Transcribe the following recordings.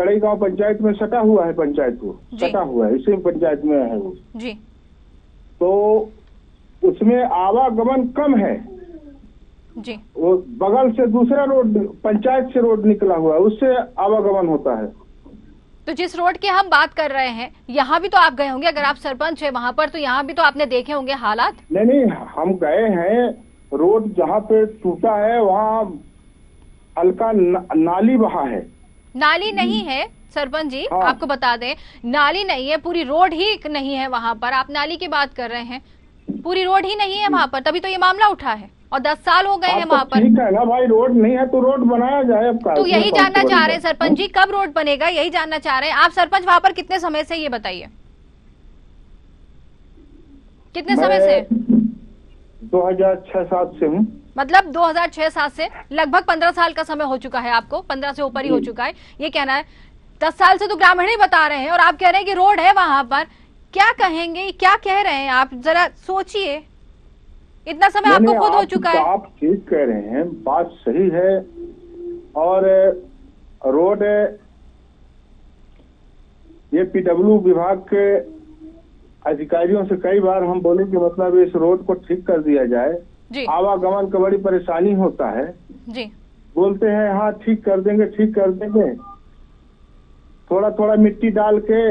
कड़ई गांव पंचायत में सटा हुआ है, पंचायत को सटा हुआ है, इसी पंचायत में है वो जी। तो उसमें आवागमन कम है जी। वो बगल से दूसरा रोड पंचायत से रोड निकला हुआ है, उससे आवागमन होता है। तो जिस रोड की हम बात कर रहे हैं यहाँ भी तो आप गए होंगे, अगर आप सरपंच है वहाँ पर, तो यहाँ भी तो आपने देखे होंगे हालात। नहीं, हम गए हैं, रोड जहाँ पे टूटा है वहाँ हल्का नाली बहा है। नाली नहीं है सरपंच जी, हाँ। आपको बता दें, नाली नहीं है, पूरी रोड ही नहीं है वहाँ पर। आप नाली की बात कर रहे हैं, पूरी रोड ही नहीं है वहाँ पर, तभी तो ये मामला उठा है और 10 साल हो गए हैं वहाँ पर। ठीक है ना भाई, रोड नहीं है तो रोड बनाया जाए। अब तो यही जानना चाह रहे हैं सरपंच जी, कब रोड बनेगा, यही जानना चाह रहे हैं। आप सरपंच वहाँ पर कितने समय से, ये बताइए कितने समय से? 2006-07 से हूँ। मतलब 2006-07 से लगभग 15 साल का समय हो चुका है आपको, 15 से ऊपर ही हो चुका है ये कहना है। 10 साल से तो ग्रामीण ही बता रहे हैं और आप कह रहे हैं कि रोड है वहां पर। क्या कहेंगे, क्या कह रहे हैं आप, जरा सोचिए, इतना समय आपको खुद हो चुका है। आप ठीक कह रहे हैं, बात सही है। और रोड ये पीडब्ल्यू विभाग के अधिकारियों से कई बार हम बोले कि मतलब इस रोड को ठीक कर दिया जाए, आवागमन का बड़ी परेशानी होता है जी। बोलते हैं हाँ ठीक कर देंगे, ठीक कर देंगे, थोड़ा थोड़ा मिट्टी डाल के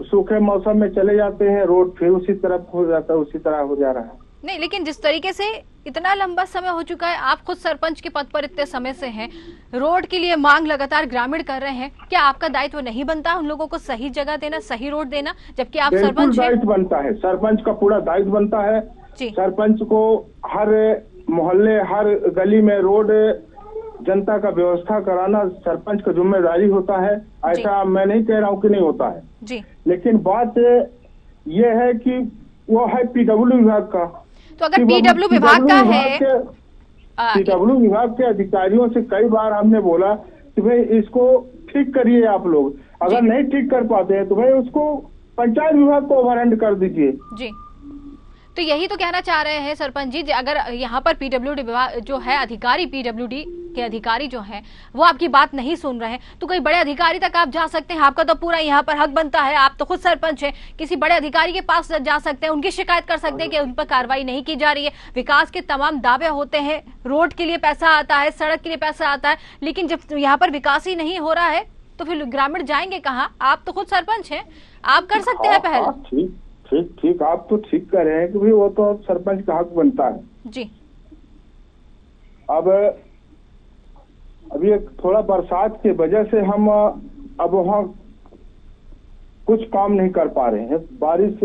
सूखे मौसम में चले जाते हैं, रोड फिर उसी तरफ हो जाता है, उसी तरह हो जा रहा है। नहीं, लेकिन जिस तरीके से इतना लंबा समय हो चुका है, आप खुद सरपंच के पद पर इतने समय से हैं, रोड के लिए मांग लगातार ग्रामीण कर रहे हैं, क्या आपका दायित्व नहीं बनता उन लोगों को सही जगह देना, सही रोड देना, जबकि आप सरपंच हैं? दायित्व बनता है, सरपंच का पूरा दायित्व बनता है। सरपंच को हर मोहल्ले, हर गली में रोड जनता का व्यवस्था कराना सरपंच का जिम्मेदारी होता है। ऐसा मैं नहीं कह रहा हूँ कि नहीं होता है जी। लेकिन बात ये है कि वो है पीडब्ल्यू विभाग का। तो अगर पीडब्ल्यू विभाग का है, पीडब्ल्यू विभाग के अधिकारियों से कई बार हमने बोला कि भाई इसको ठीक करिए आप लोग, अगर नहीं ठीक कर पाते हैं तो भाई उसको पंचायत विभाग को ओवरहैंड कर दीजिए जी। तो यही तो कहना चाह रहे हैं सरपंच जी, अगर यहाँ पर पीडब्ल्यूडी विभाग जो है अधिकारी, पीडब्ल्यूडी के अधिकारी जो है वो आपकी बात नहीं सुन रहे हैं, तो कोई बड़े अधिकारी तक आप जा सकते हैं, आपका तो पूरा यहाँ पर हक बनता है, आप तो खुद सरपंच हैं, किसी बड़े अधिकारी के पास जा सकते हैं, उनकी शिकायत कर सकते हैं कि उन पर कार्रवाई नहीं की जा रही है। विकास के तमाम दावे होते हैं, रोड के लिए पैसा आता है, सड़क के लिए पैसा आता है, लेकिन जब यहाँ पर विकास ही नहीं हो रहा है तो फिर ग्रामीण जाएंगे कहाँ? आप तो खुद सरपंच हैं, आप कर सकते हैं पहल। ठीक, आप तो ठीक कह रहे हैं कि भाई वो तो सरपंच का हक बनता है जी। अब अभी थोड़ा बरसात की वजह से हम अब वहाँ कुछ काम नहीं कर पा रहे हैं, बारिश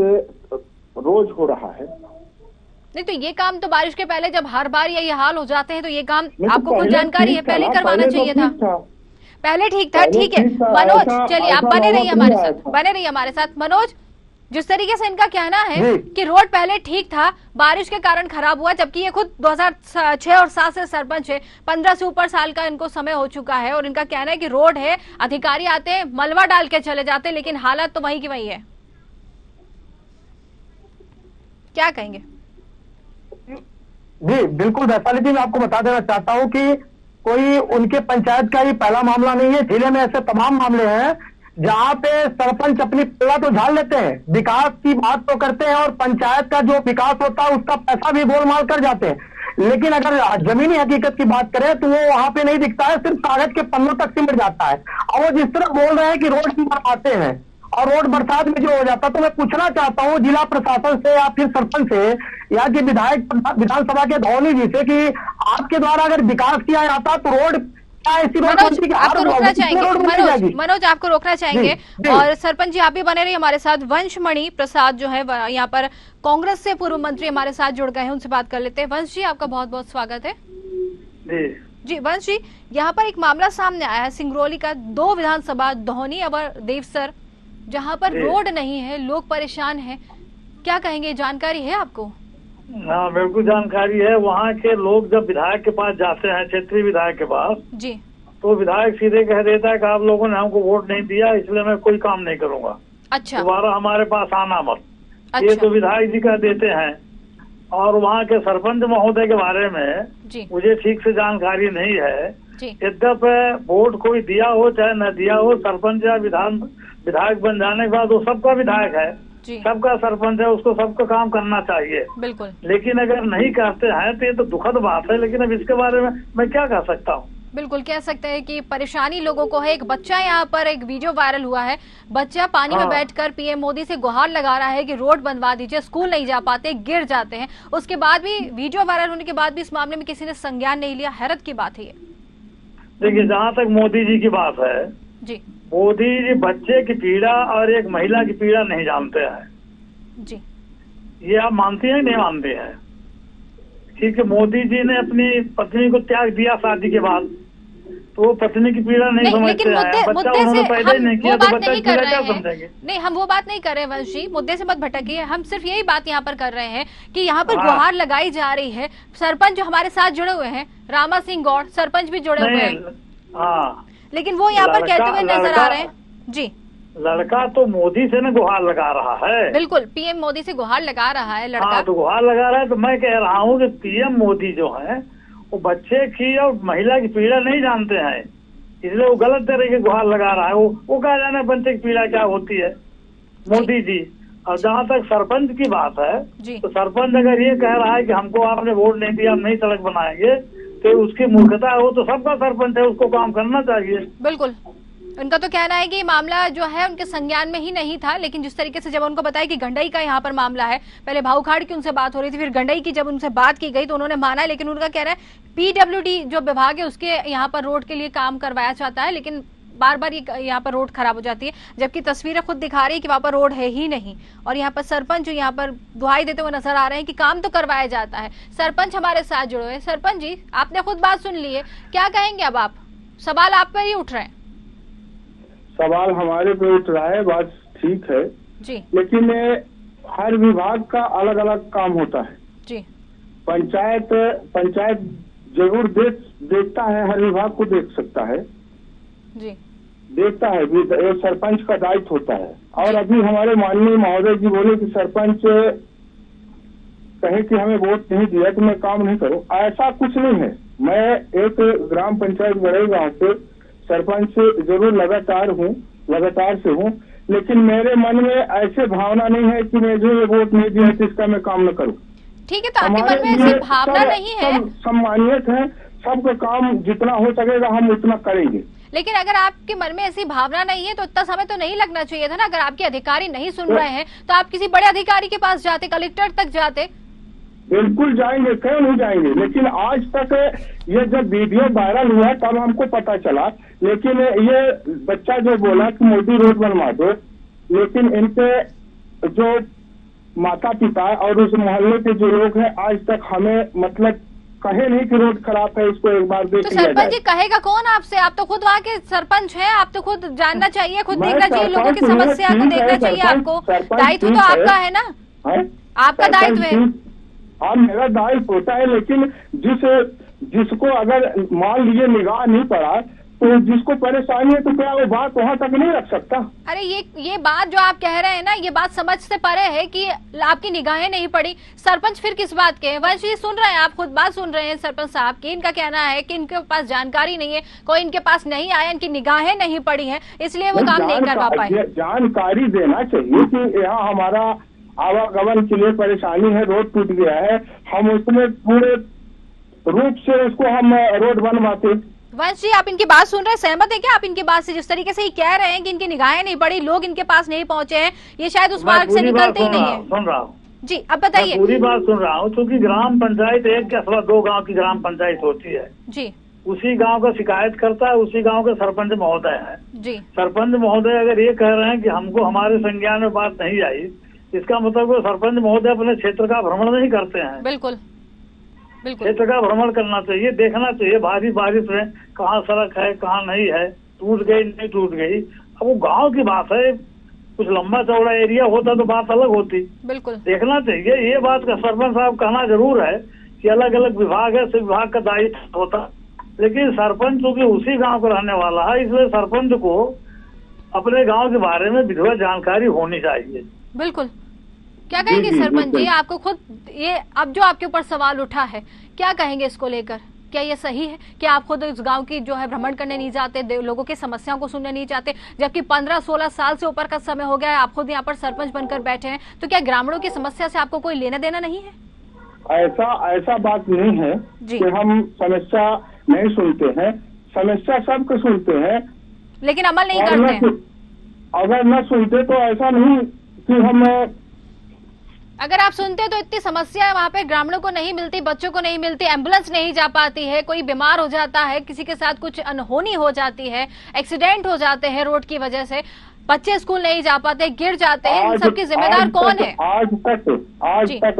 रोज हो रहा है। नहीं तो ये काम तो बारिश के पहले, जब हर बार ये हाल हो जाते हैं तो ये काम आपको कुछ जानकारी है, पहले करवाना चाहिए था। पहले ठीक था, ठीक है मनोज, चलिए आप बने रहिए हमारे साथ, बने रहिए हमारे साथ। मनोज, जिस तरीके से इनका कहना है कि रोड पहले ठीक था, बारिश के कारण खराब हुआ, जबकि ये खुद 2006 और 7 से सरपंच है, 15 से ऊपर साल का इनको समय हो चुका है, और इनका कहना है कि रोड है, अधिकारी आते हैं मलबा डाल के चले जाते हैं, लेकिन हालत तो वही की वही है। क्या कहेंगे? जी बिल्कुल वैशाली जी, मैं आपको बता देना चाहता हूँ कि कोई उनके पंचायत का ही पहला मामला नहीं है, जिले में ऐसे तमाम मामले हैं जहाँ पे सरपंच अपनी पल्ला तो झाड़ लेते हैं, विकास की बात तो करते हैं और पंचायत का जो विकास होता है उसका पैसा भी गोलमाल कर जाते हैं, लेकिन अगर जमीनी हकीकत की बात करें तो वो वहां पे नहीं दिखता है, सिर्फ कागज के पन्नों तक सिमट जाता है। और वो जिस तरह बोल रहे हैं कि रोड बनवाते हैं और रोड बरसात में जो हो जाता, तो मैं पूछना चाहता हूँ जिला प्रशासन से या फिर सरपंच से या कि विधायक विधानसभा के धौनी जी से कि आपके द्वारा अगर विकास किया जाता तो रोड आपको रोकना चाहेंगे, मनोज आपको रोकना चाहेंगे। और सरपंच जी आप भी बने रहिए हमारे साथ। वंशमणि प्रसाद जो है यहाँ पर कांग्रेस से पूर्व मंत्री हमारे साथ जुड़ गए हैं, उनसे बात कर लेते हैं। वंश जी आपका बहुत बहुत स्वागत है। जी वंश जी, यहाँ पर एक मामला सामने आया है सिंगरौली का, 2 विधानसभा धौनी और देवसर, जहाँ पर रोड नहीं है, लोग परेशान है, क्या कहेंगे, जानकारी है आपको? हाँ बिल्कुल जानकारी है। वहाँ के लोग जब विधायक के पास जाते हैं, क्षेत्रीय विधायक के पास जी, तो विधायक सीधे कह देता है कि आप लोगों ने हमको वोट नहीं दिया इसलिए मैं कोई काम नहीं करूँगा, अच्छा दोबारा हमारे पास आना मत। अच्छा। ये तो विधायक जी कह देते हैं। और वहाँ के सरपंच महोदय के बारे में मुझे ठीक से जानकारी नहीं है, यद्यपि वोट कोई दिया हो चाहे न दिया हो, सरपंच या विधायक बन जाने के बाद वो सबका विधायक है, सबका सरपंच है, उसको सबका काम करना चाहिए। बिल्कुल। लेकिन अगर नहीं करते हैं तो ये तो दुखद बात है। लेकिन अब इसके बारे में मैं क्या कह सकता हूँ? बिल्कुल कह सकते हैं कि परेशानी लोगों को है। एक बच्चा यहाँ पर एक वीडियो वायरल हुआ है, बच्चा पानी में बैठकर पीएम मोदी से गुहार लगा रहा है कि रोड बनवा दीजिए, स्कूल नहीं जा पाते, गिर जाते हैं। उसके बाद भी वीडियो वायरल होने के बाद भी इस मामले में किसी ने संज्ञान नहीं लिया। हैरत की बात है ये। देखिए, जहाँ तक मोदी जी की बात है जी, मोदी जी बच्चे की पीड़ा और एक महिला की पीड़ा नहीं जानते हैं जी। ये आप मानते हैं नहीं मानते हैं? ठीक है, मोदी जी ने अपनी पत्नी को त्याग दिया शादी के बाद, तो वो पत्नी की पीड़ा नहीं समझते हैं। बच्चा उन्होंने पैदा ही नहीं किया तो बच्चा की पीड़ा क्या समझेंगे? नहीं, हम वो बात नहीं कर रहे हैं वंश जी, मुद्दे से मत भटकिए। हम सिर्फ यही बात यहाँ पर कर रहे हैं कि यहाँ पर गुहार लगाई जा रही है। सरपंच जो हमारे साथ जुड़े हुए हैं, रामा सिंह गौड़ सरपंच भी जुड़े हुए हैं, हाँ, लेकिन वो यहाँ पर कहते हुए नजर आ रहे हैं। जी, लड़का तो मोदी से न गुहार लगा रहा है। बिल्कुल, पीएम मोदी से गुहार लगा रहा है लड़का। हाँ, तो गुहार लगा रहा है। तो मैं कह रहा हूँ कि पीएम मोदी जो है वो बच्चे की और महिला की पीड़ा नहीं जानते हैं, इसलिए वो गलत तरीके गुहार लगा रहा है। वो कहा जाना बच्चे की पीड़ा क्या होती है, मोदी जी। और जहाँ तक सरपंच की बात है, तो सरपंच अगर ये कह रहा है कि हमको आपने वोट नहीं दिया, हम नहीं सड़क बनाएंगे, तो उसकी मूर्खता है। वो तो सबका सरपंच है, उसको काम करना चाहिए। बिल्कुल, उनका तो कहना है कि ये मामला जो है उनके संज्ञान में ही नहीं था। लेकिन जिस तरीके से जब उनको बताया कि गंडई का यहाँ पर मामला है, पहले भाऊखाड़ की उनसे बात हो रही थी, फिर गंडई की जब उनसे बात की गई तो उन्होंने माना। लेकिन उनका कहना है पीडब्ल्यूडी जो विभाग है उसके यहाँ पर रोड के लिए काम करवाया जाता है, लेकिन बार बार ये यहाँ पर रोड खराब हो जाती है, जबकि तस्वीरें खुद दिखा रही है कि वहाँ पर रोड है ही नहीं। और यहाँ पर सरपंच जो यहाँ पर दुहाई देते हुए नजर आ रहे हैं कि काम तो करवाया जाता है। सरपंच हमारे साथ जुड़े हुए। सरपंच जी, आपने खुद बात सुन ली है, क्या कहेंगे अब आप? सवाल आप पर ही उठ रहे हैं। सवाल हमारे पे उठ रहा है, बात ठीक है जी, लेकिन हर विभाग का अलग अलग काम होता है जी। पंचायत जरूर देखता है, हर विभाग को देख सकता है जी, देखता है। ये सरपंच का दायित्व होता है। और अभी हमारे माननीय महोदय जी बोले कि सरपंच कहे कि हमें वोट नहीं दिया तो मैं काम नहीं करूं, ऐसा कुछ नहीं है। मैं एक ग्राम पंचायत बड़े गांव से सरपंच जरूर लगातार से हूँ, लेकिन मेरे मन में ऐसे भावना नहीं है कि मैं जो ये वोट नहीं दिया तो इसका मैं काम न करूँ। ठीक है, तो आपके मन में ऐसी भावना नहीं है? सम्मानित है, सबका काम जितना हो सकेगा हम उतना करेंगे। लेकिन अगर आपके मन में ऐसी भावना नहीं है तो इतना समय तो नहीं लगना चाहिए था ना। अगर आपके अधिकारी नहीं सुन रहे हैं तो आप किसी बड़े अधिकारी के पास जाते, कलेक्टर तक जाते। बिल्कुल जाएंगे, क्यों नहीं जाएंगे। लेकिन आज तक ये जब वीडियो वायरल हुआ तब हमको पता चला। लेकिन ये बच्चा जो बोला कि मोदी रोड बनवा दो, लेकिन इनके जो माता पिता और उस मोहल्ले के जो लोग हैं आज तक हमें मतलब कहे नहीं कि रोड खराब है, इसको एक बार देख लिया जाए। सरपंच जी कहेगा कौन आपसे? आप तो खुद वहाँ के सरपंच हैं, आप तो खुद जानना चाहिए, खुद देखना चाहिए, लोगों की समस्या को देखना चाहिए। आपको दायित्व तो आपका है ना, आपका दायित्व है। हाँ, मेरा दायित्व होता है, लेकिन जिसको अगर मान लीजिए निगाह नहीं पड़ा तो जिसको परेशानी है तो क्या वो बात वहाँ तक नहीं रख सकता? अरे ये बात जो आप कह रहे हैं ना, ये बात समझ से परे है कि आपकी निगाहें नहीं पड़ी। सरपंच फिर किस बात के हैं? वंश जी सुन रहे हैं, आप खुद बात सुन रहे हैं सरपंच साहब की। इनका कहना है कि इनके पास जानकारी नहीं है, कोई इनके पास नहीं आया, इनकी निगाहें नहीं पड़ी हैं, इसलिए वो काम नहीं करवा पाए। जानकारी देना चाहिए कि यहाँ हमारा आवागमन के लिए परेशानी है, रोड टूट गया है, हम उसमें पूरे रूप से उसको हम रोड बनवाते। वंश जी, आप इनकी बात सुन रहे हैं, सहमत है क्या आप इनकी बात से? जिस तरीके से ये कह रहे हैं कि इनकी निगाहें नहीं पड़ी, लोग इनके पास नहीं पहुंचे हैं, ये शायद उस मार्ग से निकलते ही नहीं है। सुन रहा हूँ जी, अब बताइए। पूरी बात सुन रहा हूँ, क्योंकि ग्राम पंचायत एक अथवा 2 गांव की ग्राम पंचायत होती है जी। उसी गांव का शिकायत करता है, उसी गांव के सरपंच महोदय है जी। सरपंच महोदय अगर ये कह रहे हैं कि हमको हमारे संज्ञान में बात नहीं आई, इसका मतलब सरपंच महोदय अपने क्षेत्र का भ्रमण नहीं करते हैं। बिल्कुल, क्षेत्र का भ्रमण करना चाहिए, देखना चाहिए बारिश में कहाँ सड़क है, कहाँ नहीं है, टूट गई नहीं टूट गई। अब वो गांव की बात है, कुछ लंबा चौड़ा एरिया होता तो बात अलग होती। बिल्कुल देखना चाहिए। ये बात का सरपंच साहब कहना जरूर है कि अलग अलग विभाग है, सिर्फ विभाग का दायित्व होता, लेकिन सरपंच चूंकि उसी गाँव का रहने वाला है, इसलिए सरपंच को अपने गाँव के बारे में विधिवत जानकारी होनी चाहिए। बिल्कुल। क्या कहेंगे सरपंच जी? आपको खुद ये अब जो आपके ऊपर सवाल उठा है, क्या कहेंगे इसको लेकर? क्या ये सही है कि आप खुद इस गांव की जो है भ्रमण करने नहीं जाते, लोगों की समस्याओं को सुनने नहीं चाहते, जबकि 15-16 साल से ऊपर का समय हो गया है, आप खुद यहाँ पर सरपंच बनकर बैठे हैं, तो क्या ग्रामीणों की समस्या से आपको कोई लेना देना नहीं है? ऐसा बात नहीं है कि हम समस्या नहीं सुनते हैं, समस्या सबको सुनते हैं, लेकिन अमल नहीं करते हैं। अगर न सुनते तो ऐसा नहीं कि हम, अगर आप सुनते तो इतनी समस्या है वहाँ पे, ग्रामीणों को नहीं मिलती, बच्चों को नहीं मिलती, एम्बुलेंस नहीं जा पाती है, कोई बीमार हो जाता है, किसी के साथ कुछ अनहोनी हो जाती है, एक्सीडेंट हो जाते हैं रोड की वजह से, बच्चे स्कूल नहीं जा पाते, गिर जाते हैं, इन सबकी जिम्मेदार कौन है? आज तक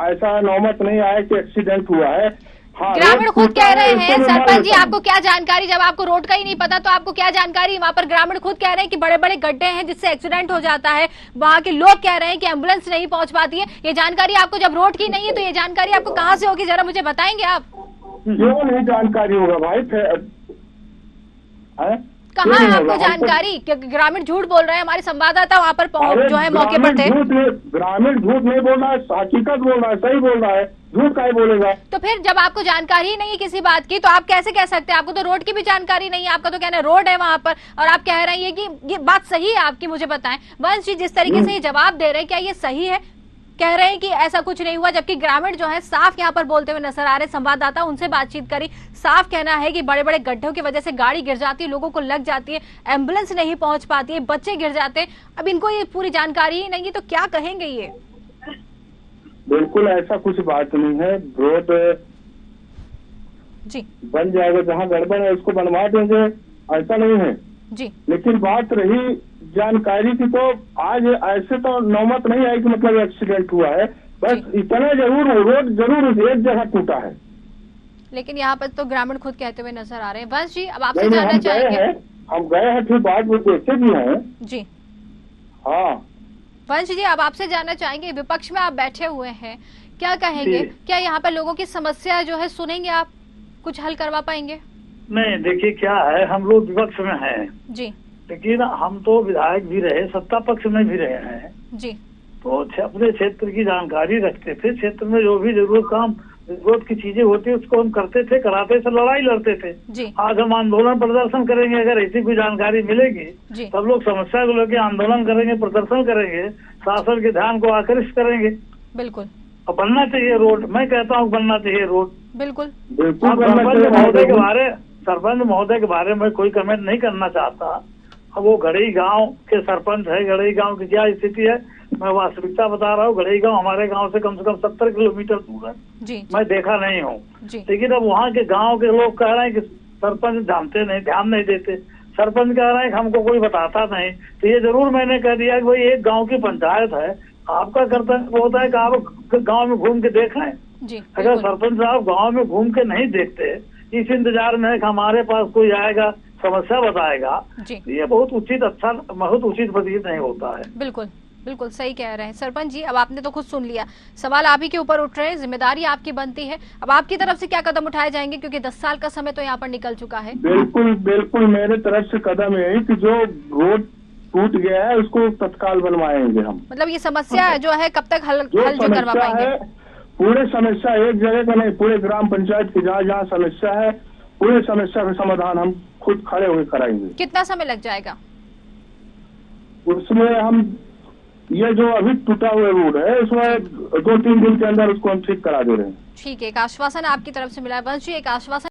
ऐसा नौबत नहीं आया कि एक्सीडेंट हुआ है। हाँ, ग्रामीण खुद कह रहे हैं, सरपंच जी आपको क्या जानकारी, जब आपको रोड का ही नहीं पता तो आपको क्या जानकारी? वहाँ पर ग्रामीण खुद कह रहे हैं कि बड़े बड़े गड्ढे हैं जिससे एक्सीडेंट हो जाता है, वहाँ के लोग कह रहे हैं कि एम्बुलेंस नहीं पहुँच पाती है। ये जानकारी आपको जब रोड की नहीं है तो ये जानकारी आपको कहाँ से होगी, जरा मुझे बताएंगे आप? क्यों नहीं जानकारी होगा भाई, कहाँ है आपको जानकारी? ग्रामीण झूठ बोल रहे हैं, हमारे संवाददाता वहाँ पर जो है मौके पर थे। ग्रामीण झूठ नहीं बोल रहा है, हकीकत बोल रहा है, सही बोल रहा है, झूठ काहे बोलेगा? तो फिर जब आपको जानकारी ही नहीं है किसी बात की तो आप कैसे कह सकते हैं? आपको तो रोड की भी जानकारी नहीं है, आपका तो कहना है रोड है वहाँ पर, और आप कह रहे हैं कि ये बात सही है आपकी, मुझे बताएं। वंश जी जिस तरीके से ये जवाब दे रहे हैं, क्या ये सही है? कह रहे हैं कि ऐसा कुछ नहीं हुआ, जबकि ग्रामीण जो है साफ यहाँ पर बोलते हुए नजर आ रहे। संवाददाता उनसे बातचीत करी, साफ कहना है कि बड़े बड़े गड्ढों की वजह से गाड़ी गिर जाती है, लोगों को लग जाती है, एम्बुलेंस नहीं पहुंच पाती है, बच्चे गिर जाते हैं। अब इनको ये पूरी जानकारी ही नहीं है तो क्या कहेंगे ये? बिल्कुल ऐसा कुछ बात नहीं है, रोड जी बन जाएगा, जहाँ गड़बड़ है उसको बनवा देंगे, ऐसा नहीं है जी। लेकिन बात रही जानकारी की, तो आज ऐसे तो नौबत नहीं आई कि मतलब एक्सीडेंट हुआ है, बस इतना जरूर रोड जरूर एक जगह टूटा है। लेकिन यहाँ पर तो ग्रामीण खुद कहते हुए नजर आ रहे हैं। वंश जी अब आपसे जानना चाहेंगे, हम गए हैं, फिर बात वो देखे भी हैं जी। हाँ वंश जी अब आपसे जानना चाहेंगे, विपक्ष में आप बैठे हुए हैं, क्या कहेंगे? क्या यहाँ पर लोगों की समस्या जो है सुनेंगे आप, कुछ हल करवा पाएंगे? नहीं, देखिए क्या है, हम लोग विपक्ष में हैं जी, लेकिन हम तो विधायक भी रहे, सत्ता पक्ष में भी रहे हैं जी। तो अपने क्षेत्र की जानकारी रखते थे, क्षेत्र में जो भी जरूरत की चीजें होती है उसको हम करते थे, कराते थे, लड़ाई लड़ते थे जी। आज हम आंदोलन प्रदर्शन करेंगे, अगर ऐसी कोई जानकारी मिलेगी तब लोग समस्या को लेकर आंदोलन करेंगे, प्रदर्शन करेंगे, शासन के ध्यान को आकर्षित करेंगे। बिल्कुल। और बनना चाहिए रोड, मैं कहता हूँ बनना चाहिए रोड, बिल्कुल। सरपंच महोदय के बारे में कोई कमेंट नहीं करना चाहता। अब वो गढ़ई गांव के सरपंच है, गढ़ई गांव की क्या स्थिति है मैं वास्तविकता बता रहा हूँ। गढ़ई गांव हमारे गांव से कम 70 किलोमीटर दूर है जी। मैं देखा नहीं हूँ, लेकिन अब वहाँ के गांव के लोग कह रहे हैं कि सरपंच जानते नहीं, ध्यान नहीं देते। सरपंच कह रहे हैं कि हमको कोई बताता नहीं, तो ये जरूर मैंने कह दिया कि भाई एक गाँव की पंचायत है, आपका कर्तव्य होता है कि आप गाँव में घूम के देख लें। अगर सरपंच साहब गाँव में घूम के नहीं देखते, इस इंतजार में कि हमारे पास कोई आएगा समस्या बताएगा, तो ये बहुत उचित प्रतीत नहीं होता है। बिल्कुल बिल्कुल सही कह रहे हैं सरपंच जी। अब आपने तो खुद सुन लिया, सवाल आप ही के ऊपर उठ रहे हैं, जिम्मेदारी आपकी बनती है। अब आपकी तरफ से क्या कदम उठाए जाएंगे, क्योंकि 10 साल का समय तो यहाँ पर निकल चुका है? बिल्कुल मेरे तरफ से कदम यही कि जो रोड टूट गया है उसको तत्काल बनवाएंगे हम। मतलब ये समस्या जो है कब तक हल जो करवा पाएंगे? पूरे समस्या एक जगह का नहीं, पूरे ग्राम पंचायत की जहाँ जहाँ समस्या है पूरे समस्या का समाधान हम खुद खड़े होकर कराएंगे। कितना समय लग जाएगा उसमें? हम ये जो अभी टूटा हुआ रोड है उसमें 2-3 दिन के अंदर उसको हम ठीक करा दे रहे हैं। ठीक है, एक आश्वासन आपकी तरफ से मिला है। वंश जी, एक आश्वासन